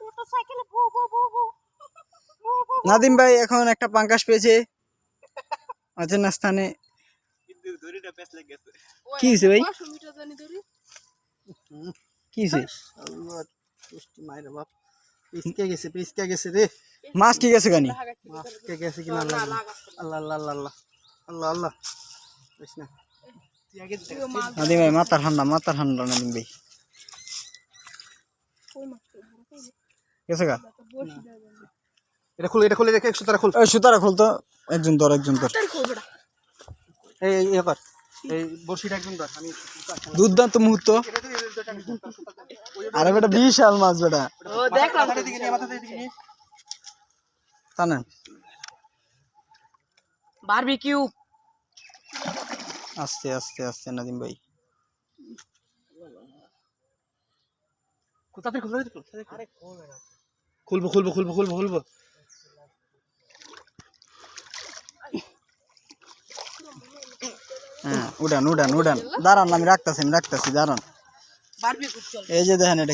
মোটরসাইকেলে ভু ভু ভু ভু নাদিম ভাই এখন একটা পাঙ্কাশ পেয়েছে অচেনা স্থানে। কিন্তু দড়িটা পেছ লেগে গেছে। কি হয়েছে ভাই? 500 মিটার জানি দূরে কি হয়েছে? আল্লাহ পুষ্টি মাইরে বাপ পিসকে গেছে রে মাছ ঠিক আছে গানি? কে গেছে কিনা আল্লাহ আল্লাহ আল্লাহ আল্লাহ আল্লাহ আল্লাহ বুঝ না নাদিম ভাই মাথা ঠান্ডা নাদিম ভাই গেছে গা? এটা খুলে রেখে 100 টাকা খুল ওই সুতারা খুলতো, একজন ধর এই ইয়ে কর এই বড়শিটা একদম ধর আমি দুর্দান্ত মুহূর্ত। আরে বেটা বিশাল মাছ বেটা, ও দেখলাম মাথার দিকে নিয়ে টানেন। বারবিকিউ আস্তে আস্তে আস্তে নাদিম ভাই। কোথাতে খুলবো হ্যাঁ উড়ান দাঁড়ান, আমি রাখতাছি দাঁড়ান। বারবিকিউ চল এই যে দেখেন এটা